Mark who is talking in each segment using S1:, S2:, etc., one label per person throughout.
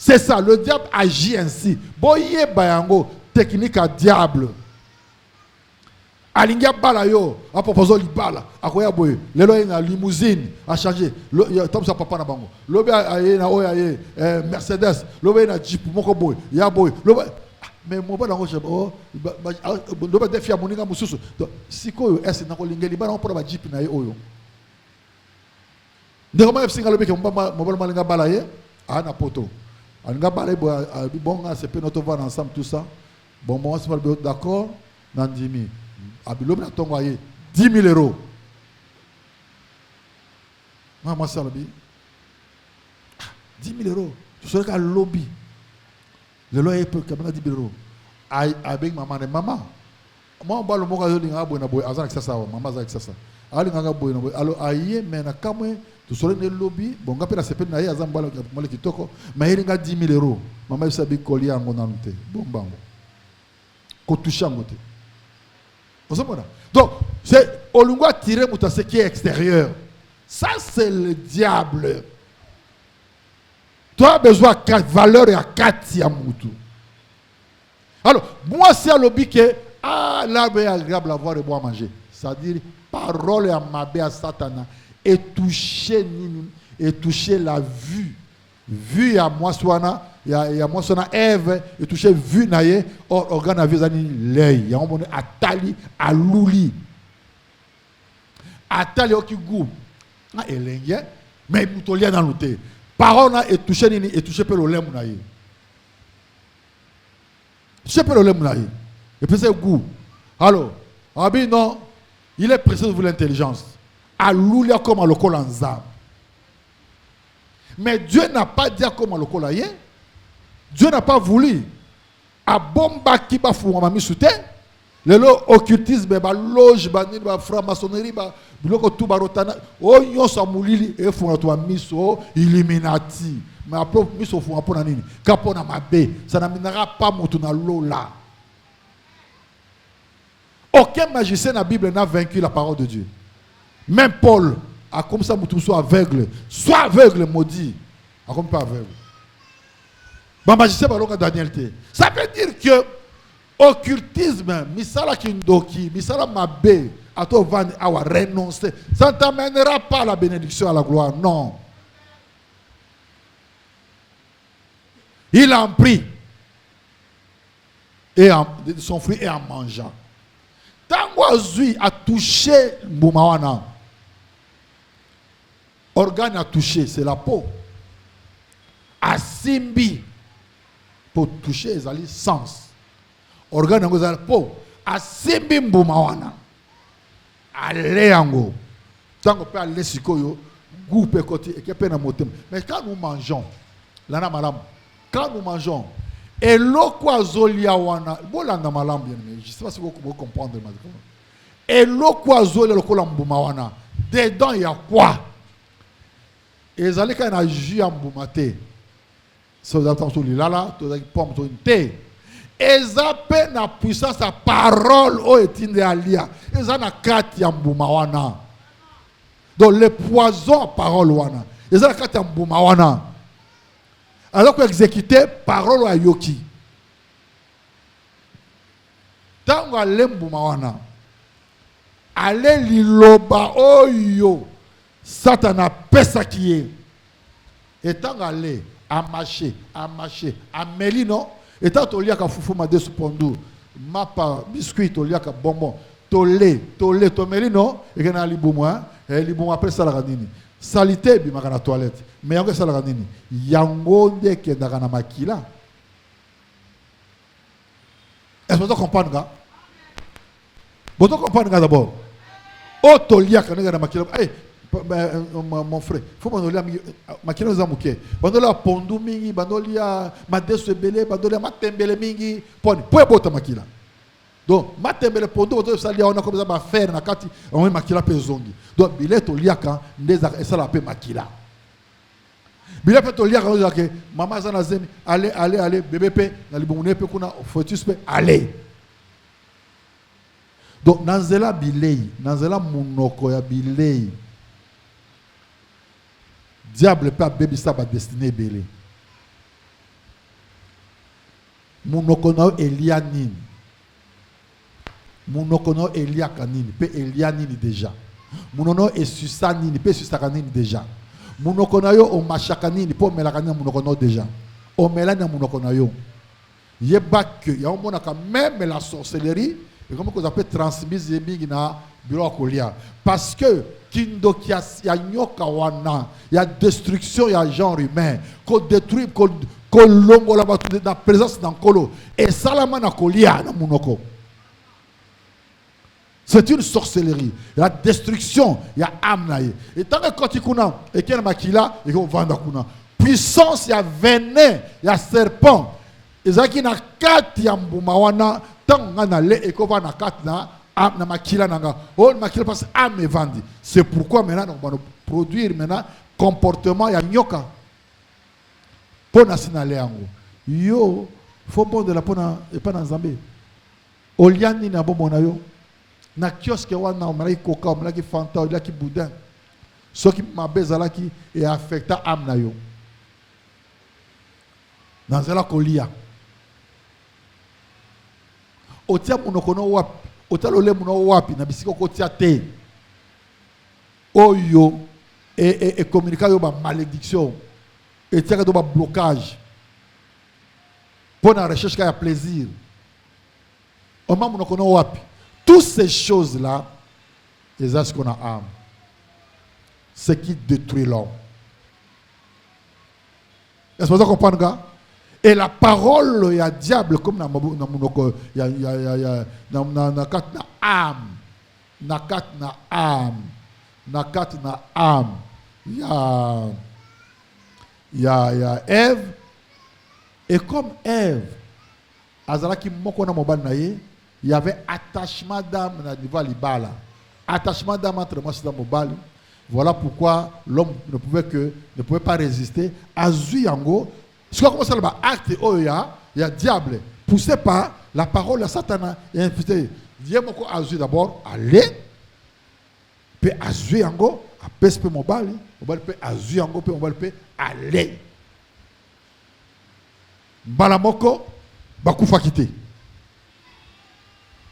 S1: C'est ça, le diable agit ainsi. Boye bayango, technique à diable. Alinga bala yo, a proposé libala, a koya boye, lelo na limousine a changé, comme ça papa na bango. Lobe aye na oya ye Mercedes, lobe na Jeep moko boye, ya boye. Mais mon bon ange oh, lobe defia moninga mususu. Sikoyo ese na ko lingeli bana on pour Jeep na ye oyo. Ndeko ma fsinga lobe ke mo bon malinga bala ye, a na poto. Alinga bala bon c'est peut notre voir ensemble tout ça. Bon moi c'est pas d'accord, nandimi. Abilobi na tongo aye 10 000 euros. Moi ça lobby. 10 000 euros. Tu serais qu'à lobby. Le loyer peut que 10 000 euros. Avec maman et maman. Moi on parle le mot que je dis na boy azan ça maman azan ça. Ali nga boy na boy. Alors aye mais na kamwe tu serais ne lobby. Bon ngape na sepe na aye azan balo mole kitoko. Mais il nga 10 000 euros. Maman ça bi coller en nante. Bon bango. Ko toucher en côté. Donc, c'est Olunga tirer ce qui est extérieur. Ça, c'est le diable. Tu as besoin de valeur et à 4 yamutu. Alors, moi, c'est à l'objet que l'arbre est agréable à voir et boire à manger. C'est-à-dire, parole à mabé à Satan et toucher la vue. Vue à moi, soit il y a moi son Ève et touché vu naie organe avec zani l'œil il y a un atali à louli atali au qui goût na elenge mais mutolia dans l'outé parole et touché nini et touché per le lem naie touché per le lem naie et puis c'est goût alors abi non il est précis de vous l'intelligence à louli comme à le colanza mais Dieu n'a pas dit comme à le colayer. Dieu n'a pas voulu. A bomba qui va fou mami soute. Le occultisme ba loge ba ni ba franc-maçonnerie ba biloko tout barotana o nyoso mulili e fou na to miso illuminati. Mais après miso fou pona nini? Kapona mabe, ça n'amènera pas mutu na lola. Aucun magicien dans la Bible n'a vaincu la parole de Dieu. Même Paul a comme ça mutu soit aveugle maudit. A comme pas aveugle. Ça veut dire que occultisme, misala kindoki, misala mabe, à toi vendre, à renoncer, ça ne t'amènera pas à la bénédiction, à la gloire, non. Il en prie et son fruit est en mangeant. Tant Zui a touché Mboumawana, organe a touché, c'est la peau. A Simbi. Pour toucher les alliés sens. Organe ngo za po asimbi mbuma wana. Ale yango. Tango pe ale sikoyo goupe côté et kepe na motem. Mais quand nous mangeons, lana malam, quand nous mangeons et loko azolia wana, bolanda malam bien mais je sais pas si vous comprendre ma. Et loko azolia lokola mbuma wana. Dedans il y a quoi? Et les alliés quand na jus mbuma te. Si vous avez entendu là, vous avez pomme sur une thé. Et ça peine la puissance, la parole, oh, est une alia. Et ça n'a qu'à tiambouma wana. Donc, le poison, parole wana. Et ça n'a qu'à tiambouma wana. Alors que exécuter, parole à yoki. Tant que l'embouma wana. Allez liloba, oh yo. Satana pesa qui est. Et tant qu'allez. À marcher, à melino, et tant que tu as foufou ma de supondu, mapa, biscuit, tu as bonbon, tolé, to melino, et que na libouma, et libouma après ça la ganini. Salité, bi makana toilette, mais yango ça la ganini. Yango de ke na makila. Est-ce que vous comprenez ça? Vous comprenez ça d'abord? Oh, tolia kana na makila. Mon frère, il faut que makino za muke. Bandola pondu mingi, bandolia madeso ebele, bandolia matembele mingi, poni, po ebota makila. Donc matembele pondu oto salia ona comme ça ba faire na kati, on makila pe zongi. Donc bileto liaka ndeza esala pe makila. Bileto liaka on que maman za na zemi, allez bébé pe na libumune pe kuna fotus pe allez. Donc nanzela bilei, nanzela munoko ya bilei. Diable peut bébé ça va destiner belé. Munokono Elia nini. Munokono Elia kanini. Pe Elia nini déjà. Munono Esusa nini. Pe Esusa kanini déjà. Munokono yo o machakanini. Po melakanini munokono déjà. O melani munokono yo. Yeba que il y a un monde même la sorcellerie et comment qu'on appelle transmise na bureau kolia parce que kindo kia ya nyoka wana ya destruction ya genre humain ko détruire ko longo la batu na présence dans kolo et salama na kolia na munoko. C'est une sorcellerie, la destruction ya âme et tant que quand kuna et ken makila et ko vanda kuna puissance ya venin ya serpent. Ezaki na kati ya mbuma wana tanga na le ekova na kati na makila nanga oh makila parce ame vandi. C'est pourquoi maintenant on va produire maintenant comportement ya nyoka pona sinale yango yo faut bon de la pona et pas dans Zambie oliani na bombo na yo na kiosque wana on mala coca on mala ki fanta on mala ki boudin ce qui mabezala qui est affecta ame na yo dans la kolia. Otia munokono wapi otalole muno wapi na bisiko kotia te oyo et communiquer yo ba malédiction et tia do ba blocage pour la recherche qu'il y a plaisir au moment munokono wapi toutes ces choses là les as qu'on a âme ce qui détruit l'homme. Est-ce que vous comprenez gars? Et la parole, il y a diable comme dans mon il y a quatre na âme, na quatre na âme, na quatre na âme. Il y a Ève et comme Ève, azalaki moko na mobali na ye, il y avait attachement d'âme na niveau libala, attachement d'âme entre moi et mobali. Voilà pourquoi l'homme ne pouvait pas résister à Zuyango. Ce qu'on commence à faire, acte, il y a diable, poussé par la parole de Satan, et invité. Dieu m'a dit d'abord, allez, puis azui yango, apes pe mobali, mobali pe azui yango, pe mobali pe allez. Balamoko, bakufa kite.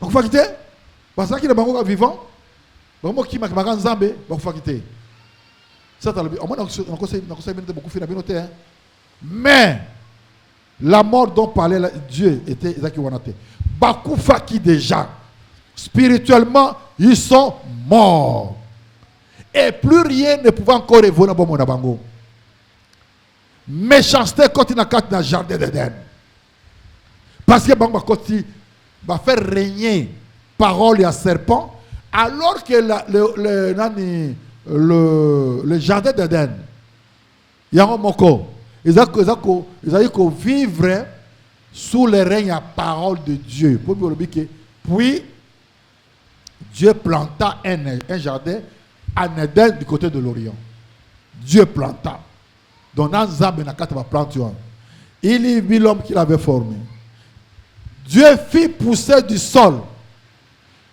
S1: Bakufa kite, parce qu'il est bango vivant, bango qui m'a magan zambe, bakufa kite. Ça t'as le bien. On a conseillé beaucoup de binoté, hein. Mais la mort dont parlait Dieu était Isaac Wanate. Bakoufa qui déjà, spirituellement, ils sont morts. Et plus rien ne pouvait encore évoluer dans mon abango. Méchanceté quand il a dans le jardin d'Éden. Parce que Bango va faire régner parole à serpent, alors que le jardin d'Éden, il y a un moko. Ils ont vivre sous le règne à parole de Dieu. Puis, Dieu planta un jardin en Éden du côté de l'Orient. Dieu planta. Donc, dans Zambé, il y vit l'homme qu'il avait formé. Dieu fit pousser du sol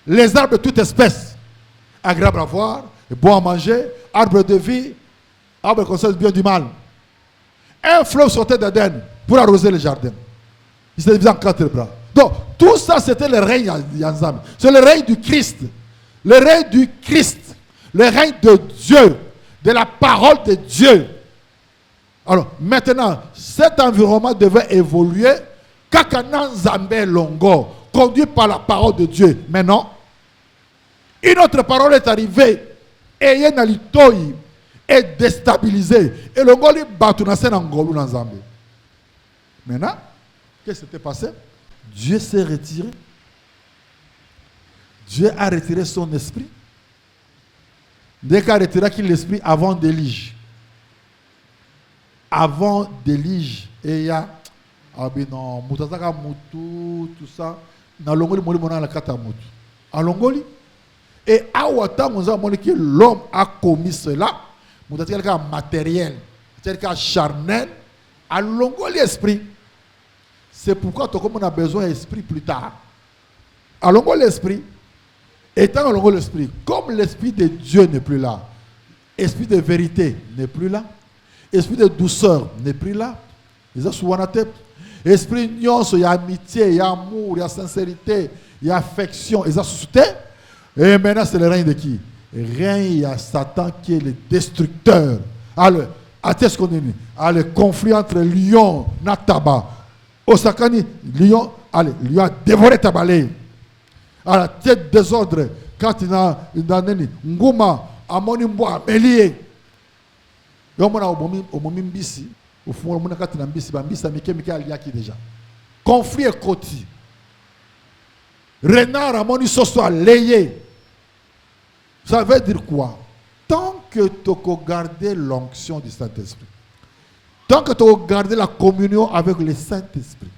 S1: les arbres de toute espèce, agréables à voir, bon à manger, arbres de vie, arbres qui connaissent bien du mal. Un fleuve sortait d'Éden pour arroser le jardin. Il s'est divisé en 4 bras. Donc, tout ça, c'était le règne Yanzam. C'est le règne du Christ. Le règne du Christ. Le règne de Dieu. De la parole de Dieu. Alors, maintenant, cet environnement devait évoluer. Kakanan Zambé Longo, conduit par la parole de Dieu. Mais non. Une autre parole est arrivée. Et Yenalitoi est déstabilisé. Et le Ngoli Batunase Nangolou dans Zambé. Maintenant, qu'est-ce qui s'était passé? Dieu s'est retiré. Dieu a retiré son esprit. Dès qu'il a retiré l'esprit avant d'élige. Avant d'élige. Et il y a non, Moutazaka Moutou, tout ça. Dans l'Ongoli, Moulimona la Kata Moutou. En l'Ongoli. Et à Ouata, l'homme a commis cela. Moutazaka matériel. C'est-à-dire charnel. À l'Ongoli, esprit. C'est pourquoi on a besoin d'esprit plus tard. À l'Ongoli, l'esprit. Étant à l'Ongoli, l'esprit. Comme l'esprit de Dieu n'est plus là. Esprit de vérité n'est plus là. Esprit de douceur n'est plus là. Les asouanates. Esprit nyonso, il y a amitié, il y a amour, il y a sincérité, il y a affection. Et ça suscité. Et maintenant, c'est le règne de qui? Règne, il y a Satan qui est le destructeur. Alors, le conflit entre lion et tabac. Osakani, lion, allez, lion a dévoré tabalé. Alors, tête désordre, quand il a une ngouma, amoni mboa, melie. Yomona au moment mbisi, au fond, on a quand il a mbisi, mbisi, mike aliaki déjà. Conflit et côté. Renard, amoni soso, layé. Ça veut dire quoi? Tant que tu as gardé l'onction du Saint-Esprit, tant que tu as gardé la communion avec le Saint-Esprit,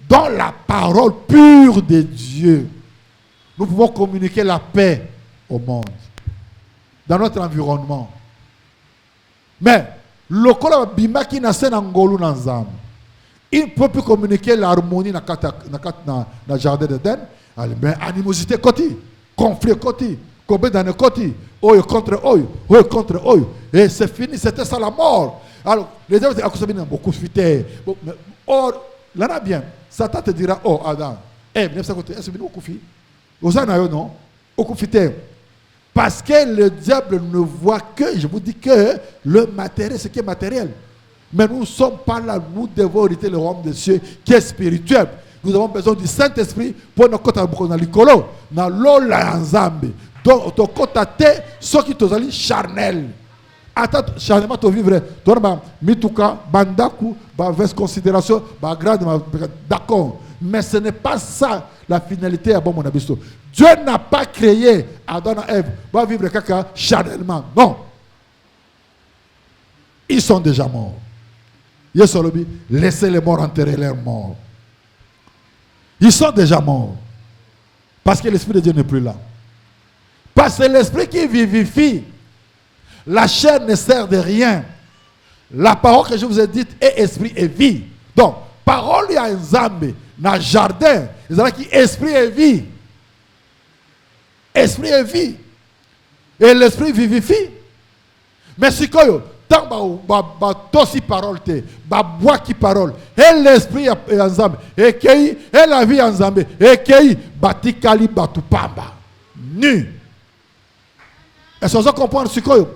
S1: dans la parole pure de Dieu, nous pouvons communiquer la paix au monde, dans notre environnement. Mais, il ne peut plus communiquer l'harmonie dans le jardin d'Éden. Mais animosité côté, conflit côté, dans le côté, oyo contre oyo, et c'est fini, c'était ça la mort. Alors, les gens ont beaucoup fuité. Or, là bien, Satan te dira, oh Adam, est-ce que vous avez fuité? Vous avez non? Beaucoup fuité. Parce que le diable ne voit que, je vous dis que le matériel, ce qui est matériel. Mais nous ne sommes pas là, nous devons hériter le royaume des cieux qui est spirituel. Nous avons besoin du Saint-Esprit pour nous côté dans l'écolo, dans l'eau la nzambe. Donc, ton côté, ceux qui sont charnel. Attends, charnellement, tu vivre. Tu as mituka, bandaku, vers considération, grade, d'accord. Mais ce n'est pas ça la finalité à bon mon abisso. Dieu n'a pas créé Adam et Ève pour vivre caca charnellement. Non. Ils sont déjà morts. Laissez les morts enterrer leurs morts. Ils sont déjà morts. Parce que l'Esprit de Dieu n'est plus là. Parce que l'Esprit qui vivifie, la chair ne sert de rien. La parole que je vous ai dite est esprit et vie. Donc, parole il y a un zambe, dans le jardin, ils ont qui esprit et vie. Esprit et vie. Et l'esprit vivifie. Mais si quoi, tant que parole te, bois qui parole, et l'esprit est ensemble, et la vie ensemble, et qui batikali batupamba. Nu. Est-ce que vous comprenez ce que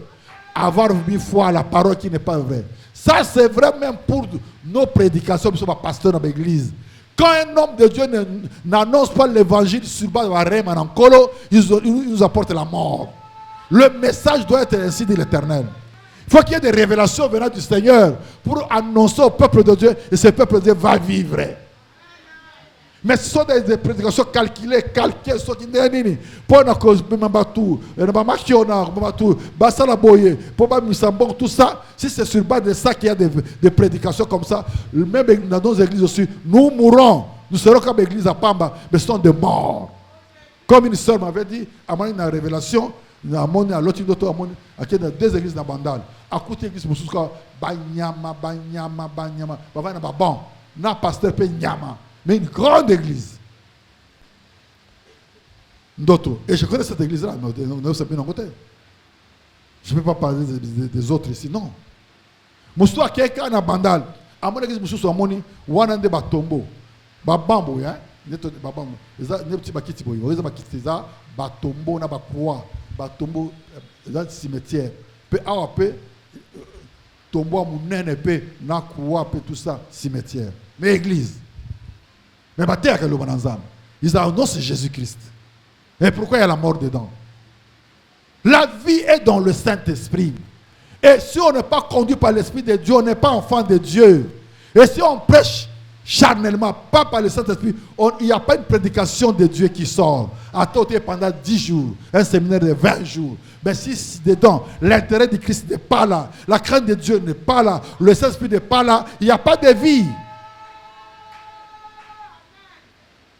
S1: avoir mis foi à la parole qui n'est pas vraie? Ça, c'est vrai même pour nos prédications, nous sommes pasteurs dans l'église. Quand un homme de Dieu n'annonce pas l'évangile sur base de la rème en colo, il nous apporte la mort. Le message doit être ainsi de l'Éternel. Il faut qu'il y ait des révélations venant du Seigneur pour annoncer au peuple de Dieu, et ce peuple de Dieu va vivre. Mais ce sont des prédications calculées, ce qui n'est pas pour tout ça. Si c'est sur base de ça qu'il y a des prédications comme ça, même dans nos églises aussi, nous mourrons. Nous serons comme l'église à Pamba, mais ce sont des morts. Comme une sœur m'avait dit, à moi, une révélation, à l'autre, à deux églises dans Bandal. À côté de l'église, Banyama, bon, na pasteur pe Nyama. Mais une grande église. D'autres. Et je connais cette église-là. Je ne peux pas parler des autres ici. Non. Moussou a quelqu'un à Bandal. À mon église, Moussou a moni. Wanande batombo. Babambo, hein. Babambo. Les petits bakiti boy. Les bakiti za batombo na bakwa. Batombo dans le cimetière. Pe awa pe tombo a mounene pe na kwa pe tout ça cimetière. Mais église. Mais ils annoncent Jésus-Christ. Et pourquoi il y a la mort dedans? La vie est dans le Saint-Esprit. Et si on n'est pas conduit par l'Esprit de Dieu, on n'est pas enfant de Dieu. Et si on prêche charnellement, pas par le Saint-Esprit, il n'y a pas une prédication de Dieu qui sort. À côté pendant 10 jours, un séminaire de 20 jours. Mais si dedans, l'intérêt de Christ n'est pas là, la crainte de Dieu n'est pas là, le Saint-Esprit n'est pas là, il n'y a pas de vie.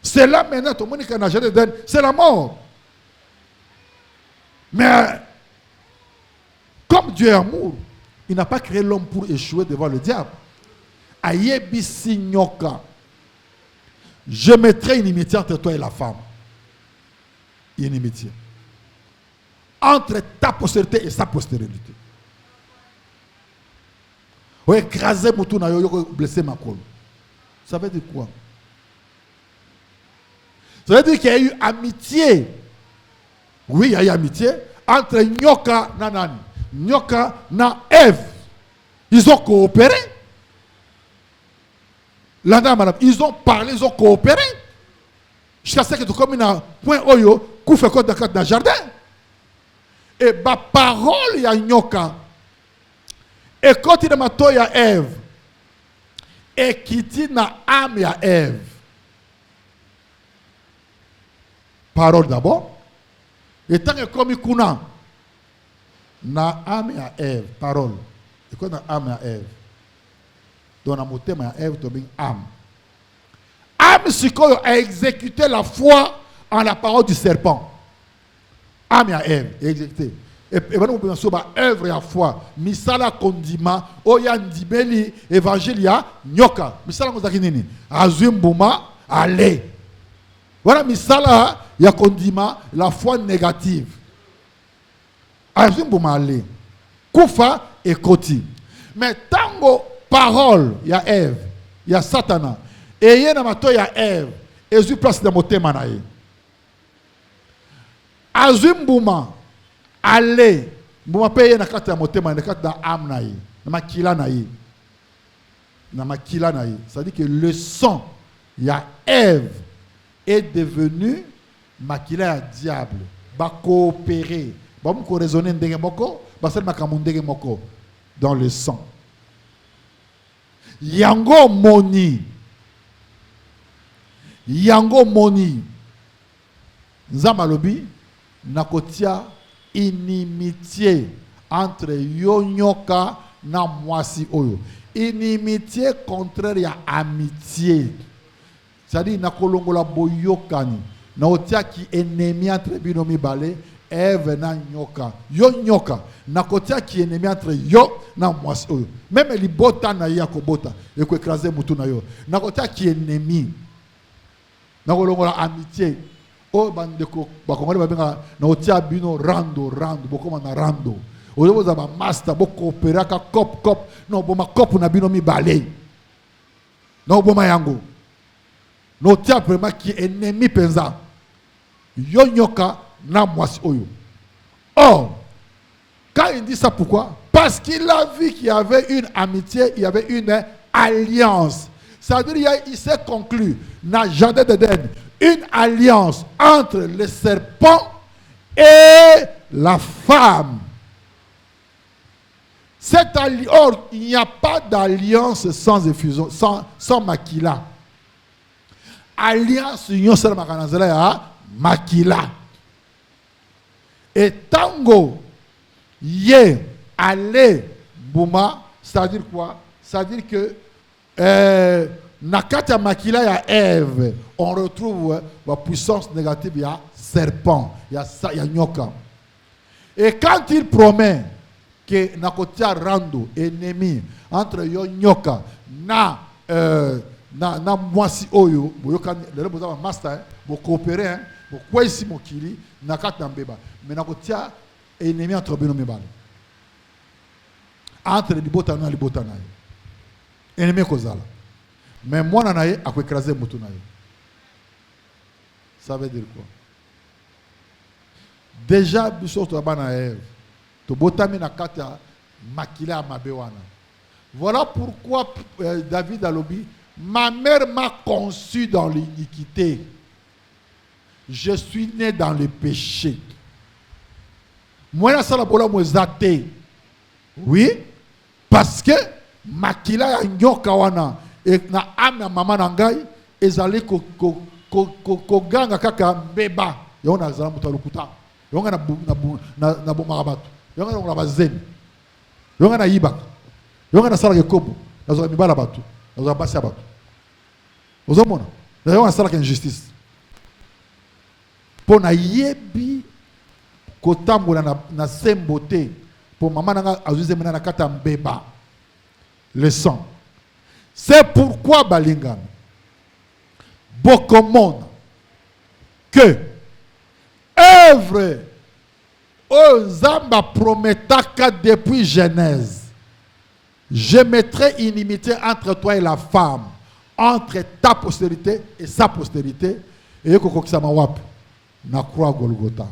S1: C'est là maintenant, tout le monde qui a nagé dedans, c'est la mort. Mais, comme Dieu est amour, il n'a pas créé l'homme pour échouer devant le diable. Ayebisi nyoka. Je mettrai une inimitié entre toi et la femme. Une inimitié. Entre ta postérité et sa postérité. Vous écrasez mon tour, vous blessez ma colle. Ça veut dire quoi? Ça veut dire qu'il y a eu amitié. Oui, il y a eu amitié entre Nyoka et Nani. Nyoka et Ève. Ils ont coopéré. Madame, ils ont parlé, ils ont coopéré. Jusqu'à ce que tu comme un point oyo, coup fait quoi dans le jardin. Et ma parole y a Nyoka. Et quand il y a Ève. Et qui dit na âme ya Ève. Parole d'abord. Et tant que comme il kuna na âme ya Ève, parole. Et quand na âme ya Ève. Donc na motem ya Ève to bien âme. Âme sikoyo a exécuté la foi en la parole du serpent. Âme ya Ève exécuté. Et maintenant, vous pensez à œuvre et à foi. Misala kondima, oya ndibeli, évangile ya nyoka. Misala ngozaki nini? Azumbuma, allez. Voilà misala ya kondima, la foi négative. Azumbuma, allez. Kufa et koti. Mais tango parole ya Ève, ya Satana, et yena mato ya Ève, et zu place de motema na ye. Azumbuma, allez, mbuma paye na kata ya motema na kata da âme na ye, na makila na ye. Na makila na ye. Ça dit que le sang ya Ève est devenu makila ya diable. Ba coopérer. Ba mu ko raisonner ndenge moko, ba sel makamu ndenge moko dans le sang. Yango moni. Yango moni. Nzamalobi nakotia inimitié entre Yonyoka na mwasi oyo. Inimitié contraire ya amitié. C'est-à-dire na kolongola boyokani. Na otia ki ennemi entre binomi balé, Ève na nyoka. Yonyoka na kotia ki ennemi entre yo na mwasi oyo. Même li bota na ya ko bota e ko écraser mutu na yo. Na kotia ki ennemi. Na kolongola amitié. Oh bandeko bakongoli babenga na otia bino rando bokoma na rando oyo za ba master boko operaka cop no boma cop na bino mi balé no boma yango no otia vraiment qui ennemi penza yonyoka na mwasi oyo. Or quand il dit ça, pourquoi? Parce qu'il a vu qu'il y avait une amitié, il y avait une alliance. C'est-à-dire il s'est conclu dans le jardin d'Éden une alliance entre le serpent et la femme. Cette alliance, or, il n'y a pas d'alliance sans effusion, sans makila. Alliance, union seule makila. Et tango, yé, allez, bouma, c'est-à-dire quoi? C'est-à-dire que nakata makila ya Ève, on retrouve la puissance négative, il y a serpent, il y a nyoka. Et quand il promet que nakotia rando ennemi entre yo nyoka na mwasi oyo, boyoka le boza master, bo coopérer, bo kwesi mokili nakata mbeba, mais nakotia ennemi entre bino mibale. Entre libota na libota na ennemi kozala. Mais moi, je suis écrasé. Ça veut dire quoi? Déjà, voilà pourquoi David a dit, ma mère m'a conçu dans l'iniquité. Je suis né dans le péché. Moi, je oui, parce que makila ya nyoka wana et na ame ya mama na ngai ezali ko ganga kaka mbeba yo na zala muta lokuta yo na bomaka bato yo na bazemi yo na yibaka yo na sala kekobo na zo mibala bato na zo basi bato ozomona yo na sala ke injustice pona yebi kotambola na sembote pour maman na azuze mena na kata mbeba le sang. C'est pourquoi Balingam beaucoup monde que œuvre aux âmes promettaka depuis Genèse, je mettrai inimitié entre toi et la femme, entre ta postérité et sa postérité, et na croix Golgotha.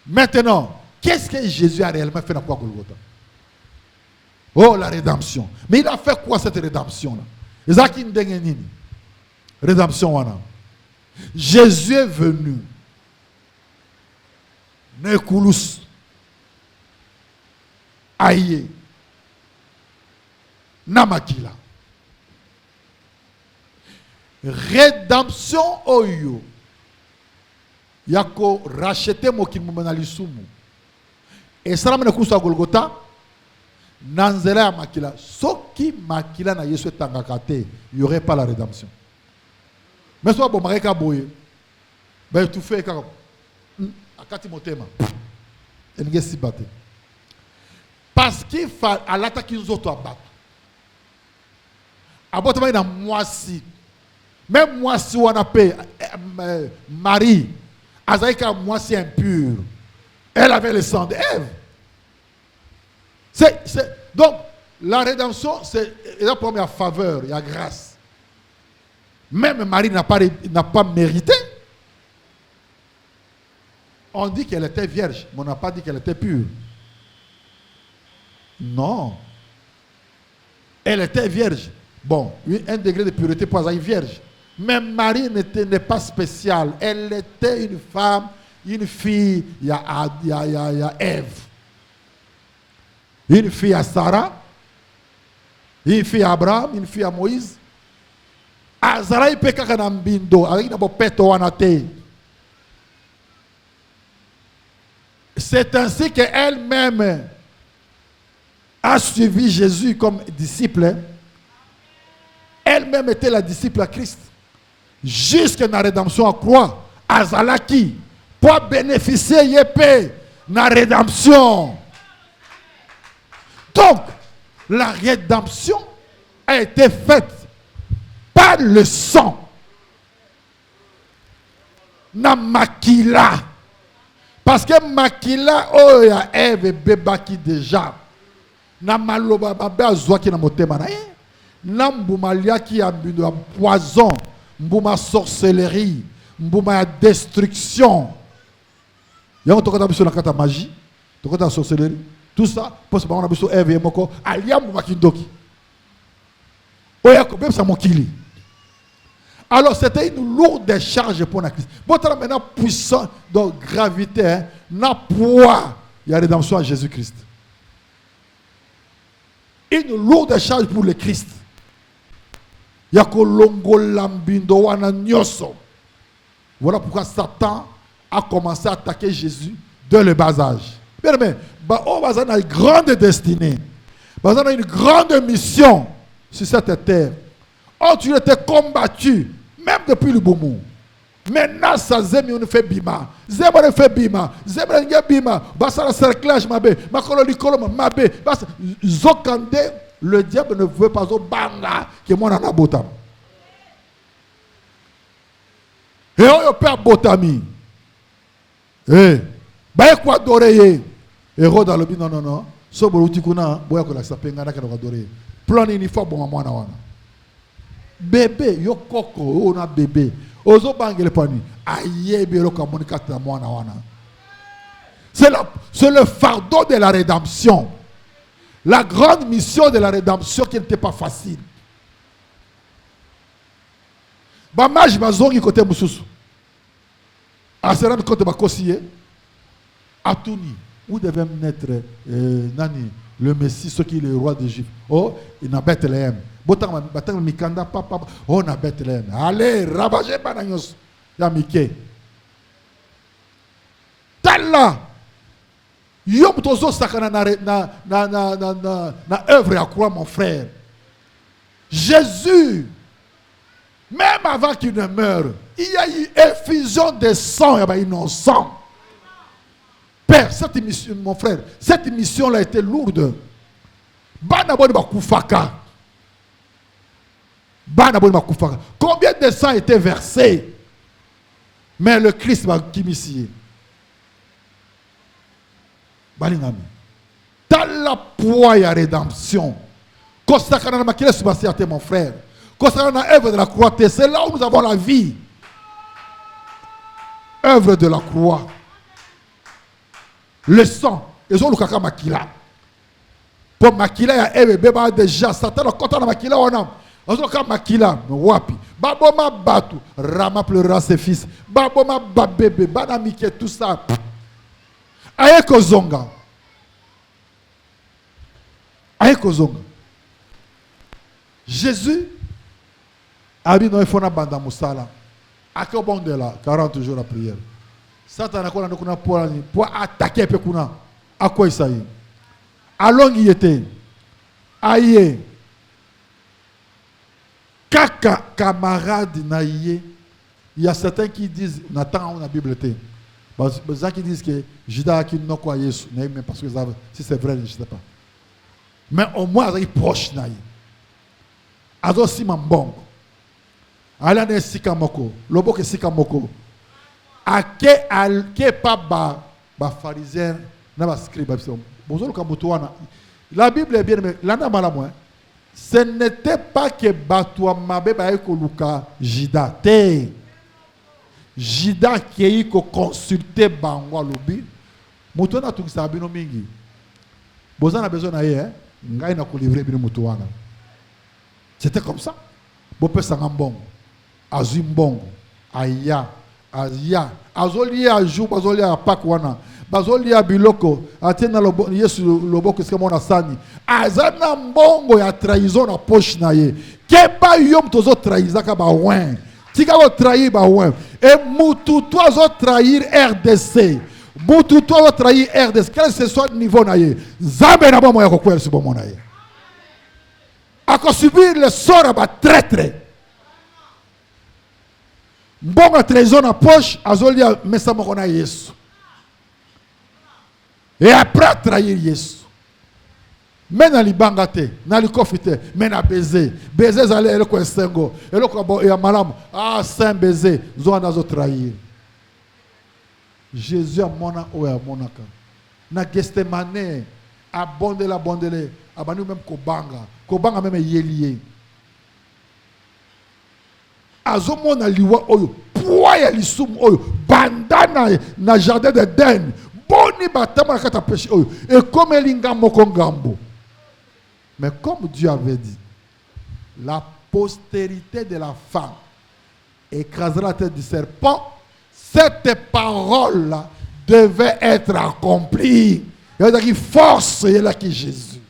S1: Maintenant, qu'est-ce que Jésus a réellement fait dans la croix Golgotha? Oh, la rédemption. Mais il a fait quoi cette rédemption-là? Rédemption. Jésus est venu. Nekulus. Aïe. Namakila. Rédemption oyo. Yako racheter mokimu lisumu. Et ça m'a à Golgotha. Nanzela makila. Soki makila na Yesu tangakate, il n'y aurait pas la rédemption. Mais soit bon mareka boye. Ben tout fait comme akati motema. Elle si battre. Parce qu'il faut à l'attaque nous autres abattre. Abattement dans moisi. Même moisi on appelle Marie. Azaïka moisi impure. Elle avait le sang d'Ève. Donc, la rédemption, c'est la première faveur, il y a grâce. Même Marie n'a pas mérité. On dit qu'elle était vierge, mais on n'a pas dit qu'elle était pure. Non. Elle était vierge. Bon, un degré de pureté pour être vierge. Mais Marie n'est pas spéciale. Elle était une femme, une fille, il y a Ève. Une fille à Sarah, une fille à Abraham, une fille à Moïse. Azara il peut qu'un bindo, avec une peto anate. C'est ainsi qu'elle-même a suivi Jésus comme disciple. Elle-même était la disciple à Christ. Jusqu'à la rédemption à croix, Azalaki, pour bénéficier de la rédemption. Donc, la rédemption a été faite par le sang. Na makila. Parce que makila, oh ya Ève et beba qui déjà. Na maloba babe azwa ki na motema na ye. Na mbuma lia ki ya poison, mbuma sorcellerie, mbuma destruction. Y'a on tokota biso na kata magie, tokota sorcellerie. Tout ça, pour ce moment, on a besoin d'Ève et Moko, aliam Makindoki. Oyako, même ça m'a kili. Alors, c'était une lourde charge pour la Christ. Bon, tu as maintenant puissant, donc gravité, n'a poids, il y a rédemption à Jésus-Christ. Une lourde charge pour le Christ. Yako longo lambindo wana nyoso. Voilà pourquoi Satan a commencé à attaquer Jésus dès le bas âge. Bien aimé, on a une grande destinée. On a une grande mission sur cette terre. Oh, tu étais combattu, même depuis le Boumou. Maintenant, ça zemi on fait bima. Zemi on fait bima. Zemi on fait bima. Basa la cerclage mabe. Makolo likolo mabe. Basa zokande, le diable ne veut pas au banga que moi en a botam. Et on peut botami. Eh, bah quoi adorer. Héros dans le but, non. So boluti kuna, boya kola sapenga na kana adorer. Plan ni fois bon mwana wana. Bébé, yo koko, on a bébé. Ozo bangele pani. Aïe belo kamonika ta mwana wana. C'est le fardeau de la rédemption. La grande mission de la rédemption qui n'était pas facile. Bamaj bazongi côté mususu. Aseran côté bakosiye. Atuni. Où devait naître Nani, le Messie, ce qui est le roi des Juifs? Oh, il a Bethléem. Botang Mikanda, papa, oh, na Bethléem. Allez, rabagez Banagnos, ya Miké. Talla, yom tozo sakana na œuvre à croix, mon frère. Jésus, même avant qu'il ne meure, il y a eu effusion de sang, il y a innocent. Père, cette mission, mon frère, cette mission-là a été lourde. Combien de sang a été versé? Mais le Christ va qui m'y Balingami. Dans la poids et la rédemption. Mon frère. Concernant l'œuvre de la croix, c'est là où nous avons la vie. Œuvre de la croix. Le sang. Ils ont le caca makila. Pour makila, il y a déjà. Satan a compté dans makila. On a makila. Wapi. Baboma batu. Rama pleura ses fils. Baboma babébé. Banamike tout ça. Ayeko zonga. Ayeko zonga. Jésus a dit non, il faut na banda musala. A que bon de là, 40 jours la prière. Satan a quoi pour attaquer Pekuna. À quoi il s'agit? Alors il était. Aïe. Kaka camarade naïe. Il y a certains qui disent, on attend la Bible. Il y a gens qui disent que Judas qui n'a pas Jésus. Mais parce que si c'est vrai, je ne sais pas. Mais au moins, il est proche naïe. Azo si mambongo. Ala ne sika moko. Lobo ke sika moko. Ake alke pa ba pharisien na ba scribe. Bonjour le. La Bible est bien, mais l'ana malamu. Ce n'était pas que Batoua Mabe Baeko Luka Jida. Jida qui est consulté Bangwa Lobi. Moutona tout ça bino mingi. Bozana besoin d'ailleurs, ngai na ko livrer bino moutouana. C'était comme ça. Bopé sangambongo. Azimbongo. Aya. Aya. Azoli a jou, bazoli a pakwana. Bazoli a biloko. Atena lobo yesu loboko skemo na sani. Azana mbongo ya trahison na poche na ye. Keba yom tozo trahizaka ba wen. Tika go trahir ba wen. Et mututu azo trahir RDC. Mututu azo trahir RDC. Quel que ce soit le niveau na ye. Zambe na bomo ya kokwel si bomo na ye. A subir le sort à traître. Bon trésor na poche, azolia mesa mokona Yesu. Et après trahir Yesu. Mais na libanga te, na likofite, mais na baiser. Baiser zale eloko esengo, eloko bo ya malamu. Ah saint baiser, zo nazo trahir. Jésus a mona o ya monaka. Na Gethsemane, abondele, abanu même kobanga même yelié. Azomona liwa oyo, poa ya lisum oyo, bandana na jardin d'Éden, boni batama kata péché oyo, et comme elinga mokongambo. Mais comme Dieu avait dit, la postérité de la femme écrasera la tête du serpent, cette parole-là devait être accomplie. Il y a une force, il y a là qui Jésus.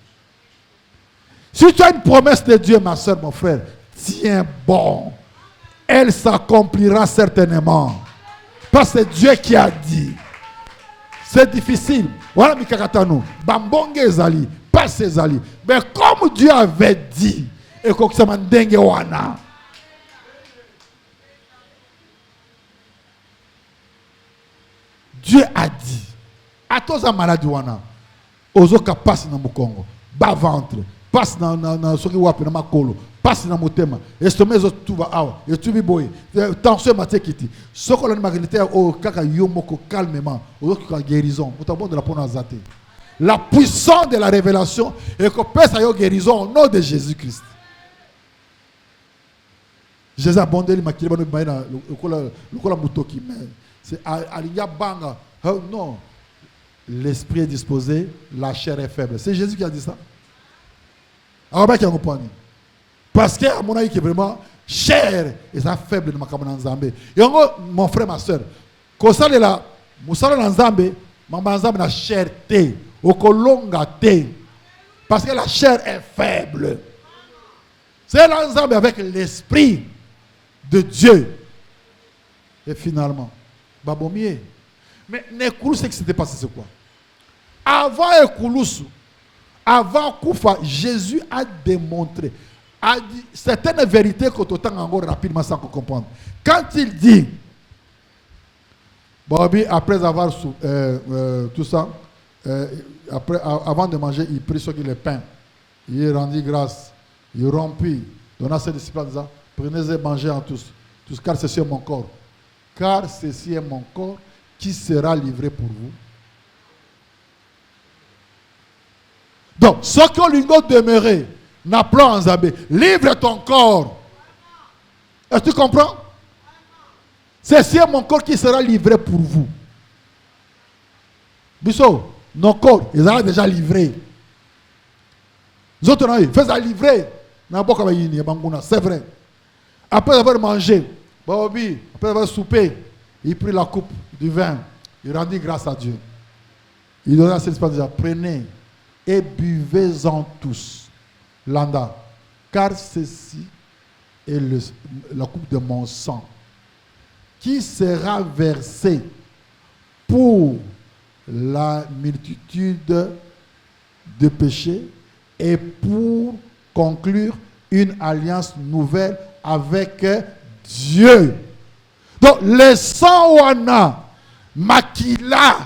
S1: Si tu as une promesse de Dieu, ma soeur, mon frère, tiens bon. Elle s'accomplira certainement. Parce que c'est Dieu qui a dit. C'est difficile. Voilà, Mikakatano. Bambonge ezali. Pas ezali. Mais comme Dieu avait dit, et comme ça m'a dengue wana. Dieu a dit. A tous les maladies wana. Ozoka passe dans mon Congo. Bas ventre. Passe dans ce qui wapi dans ma colo. Passe dans mon thème. Estomac tout va out. Et tu vis boy. Tension maté kiti. Ce qu'on a magnété au kaka yomoko calmement. Au kaka guérison. Au tabon de la ponazate. La puissance de la révélation et que peut ça y guérison au nom de Jésus-Christ. Jésus a bondé ma kili banu baina le kola mutoki mais c'est aliya banga. Non. L'esprit est disposé, la chair est faible. C'est Jésus qui a dit ça. Alors, qui a compris. Parce que, à mon avis, qui est vraiment chair et ça faible de ma camarade Nzambe. Et mon frère, ma soeur, quand ça est là, Moussala Nzambe, ma Nzambe na chair té, au kolonga té. Parce que la chair est faible. C'est l'Nzambe avec l'esprit de Dieu. Et finalement, Babomier. Mais Nekoulou, c'est que c'était passé, c'est quoi? Avant Ekouloussou, avant Koufa, Jésus a démontré, a dit certaines vérités que tu as encore rapidement sans comprendre. Quand il dit, Bobby, après avoir tout ça, avant de manger, il prit le pain, il rendit grâce, il rompit, donna ses disciples en disant, prenez et mangez en tous, car ceci est mon corps. Car ceci est mon corps qui sera livré pour vous. Donc, ce que l'on demeurer, n'appelons en Zambé, livre ton corps Est-ce que tu comprends? Ceci est mon corps qui sera livré pour vous. Bissot, nos corps, ils sont déjà livrés. Nous autres, faites-les livrer. C'est vrai. Après avoir mangé, après avoir soupé, il prit la coupe du vin. Il rendit grâce à Dieu. Il donna à ses disciples, prenez et buvez-en tous. Landa. Car ceci est la coupe de mon sang qui sera versée pour la multitude de péchés et pour conclure une alliance nouvelle avec Dieu. Donc, le sang wana, makila,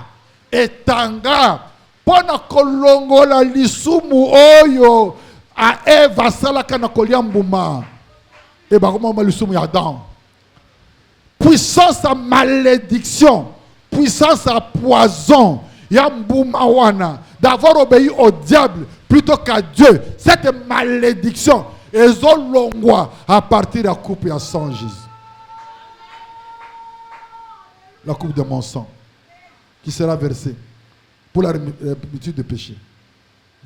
S1: etanga, pona kolongola lisumu oyo, a Eva salaka na koliambuma. Et bah comment on lisumu ya Adam. Puissance à malédiction, puissance à poison, yambuma wana, d'avoir obéi au diable plutôt qu'à Dieu. Cette malédiction est longue à partir de la coupe et à sang Jésus. La coupe de mon sang qui sera versée pour la multitude de péchés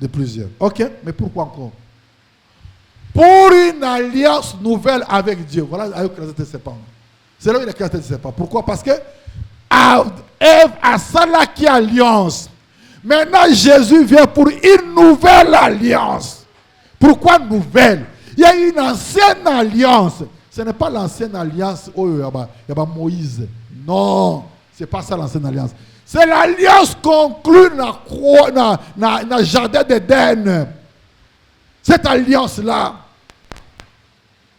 S1: de plusieurs. Ok, mais pourquoi encore? Pour une alliance nouvelle avec Dieu. Voilà, avec les serpents. C'est là où il a créé les serpents. Pourquoi? Parce que Ève a ça là qui alliance. Maintenant, Jésus vient pour une nouvelle alliance. Pourquoi nouvelle? Il y a une ancienne alliance. Ce n'est pas l'ancienne alliance. Oh, il y a Moïse. Non, ce n'est pas ça l'ancienne alliance. C'est l'alliance conclue dans le jardin d'Éden. Cette alliance-là.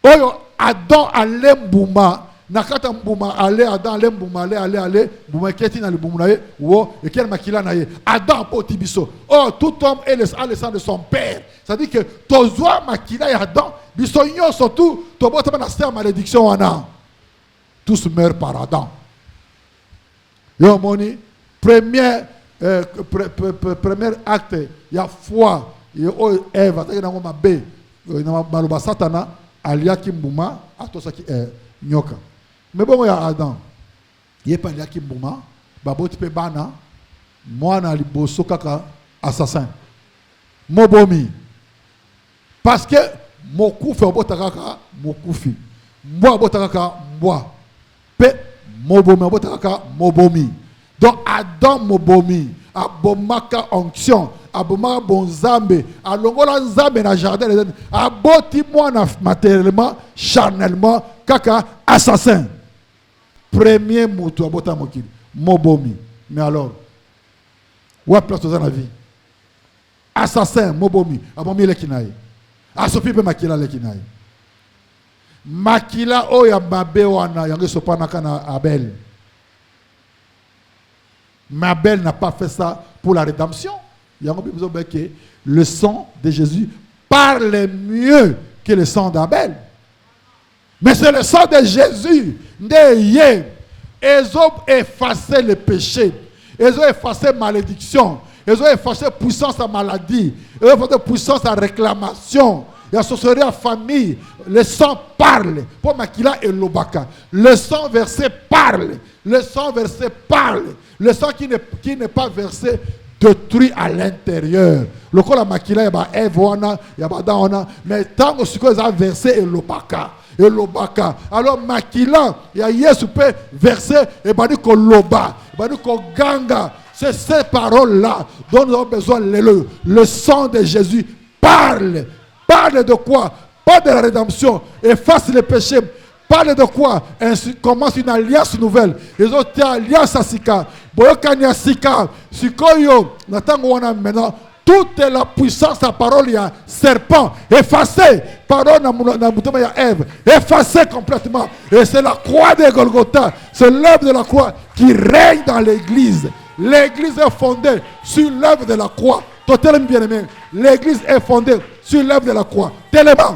S1: Oh, Adam allait mbouma. Nakata mbouma allait Adam allait mbouma allait mbouma keti na le mbouma naye wo et quel makila naye Adam potibiso. Oh, tout homme est le sang de son père. Ça dit que tozoa makila ya Adam biso nyo surtout to bota na ser malédiction wana. Tous meurent par Adam. Yo moni premier acte ya foi yo Eve ataki na ngoma be na maloba satana aliaki mbuma atosaki nyoka. Mais bon, il y a Adam. Il n'y a pas de qui bouma. Babo tu peux bana. Moi, na liboso kaka assassin. Mobomi. Parce que mon coup fait obotakaka mon coup fi. Moi obotakaka moi. Pe mobomi obotakaka mobomi. Donc Adam mobomi. Abomaka onction. Abomaka bonzambe. Alongola nzambe na jardin. Aboti moi matériellement, charnellement, kaka assassin. Premier moto abota mokili. Mobomi. Mais alors, où est place dans la vie? Assassin, mobomi. Abomi le kinaï. Asopi pe makila le kinaï. Makila oya mabe wana yange sopanaka na Abel. Mais Abel n'a pas fait ça pour la rédemption. Il y a besoin que le sang de Jésus parle mieux que le sang d'Abel. Mais c'est le sang de Jésus. Ils ont effacé le péché. Ils ont effacé malédiction. Ils ont effacé puissance à maladie. Ils ont effacé puissance à réclamation. Il y a sorcellerie à famille. Le sang parle. Pour Makila et Lobaka. Le sang versé parle. Le sang versé parle. Le sang qui n'est pas versé détruit à l'intérieur. Le corps de Makila, il y a Eve, il y a Badana. Mais tant que ce qu'ils ont versé est Lobaka. Et Lobaka. Alors Makila, il y a Yesu peut verser et badi ko Loba, badi ko Ganga. C'est ces paroles-là dont nous avons besoin. Le sang de Jésus parle. Parle de quoi? Pas de la rédemption. Efface les péchés. Parle de quoi? Ainsi commence une alliance nouvelle. Ils ont été alliance à Sika. Boyokanya Sika. Sikoyo. Maintenant. Toute la puissance de la parole, il y a serpent, effacé. Parole, il y a Ève, effacé complètement. Et c'est la croix de Golgotha, c'est l'œuvre de la croix qui règne dans l'église. L'église est fondée sur l'œuvre de la croix. Totalement bien aimé. L'église est fondée sur l'œuvre de la croix. Tellement,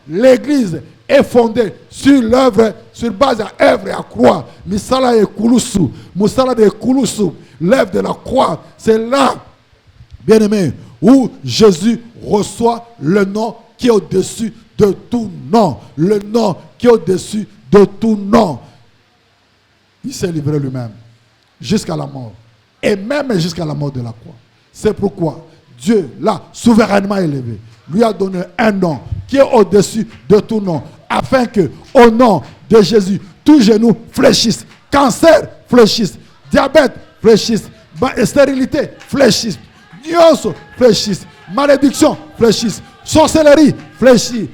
S1: l'église est fondée sur l'œuvre, sur base à œuvre et à croix. Misala et Kouloussou, Moussala de Kouloussou. L'œuvre de la croix, c'est là, bien aimé, où Jésus reçoit le nom qui est au-dessus de tout nom. Le nom qui est au-dessus de tout nom. Il s'est livré lui-même jusqu'à la mort. Et même jusqu'à la mort de la croix. C'est pourquoi Dieu l'a souverainement élevé. Lui a donné un nom qui est au-dessus de tout nom. Afin que, au nom de Jésus, tous genoux fléchissent. Cancer fléchisse. Diabète fléchisse. Stérilité fléchisse. Nyonso fléchisse. Malédiction fléchisse. Sorcellerie fléchisse.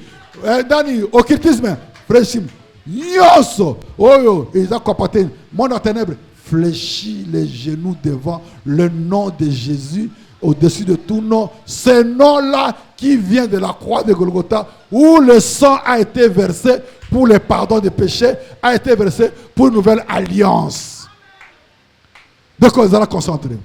S1: Occultisme fléchisse. Nyonso. Oh, ils ont comporté. Monde en ténèbres fléchit les genoux devant le nom de Jésus au-dessus de tout nom. Ce nom-là qui vient de la croix de Golgotha, où le sang a été versé pour le pardon des péchés, a été versé pour une nouvelle alliance. De quoi vous allez concentrer?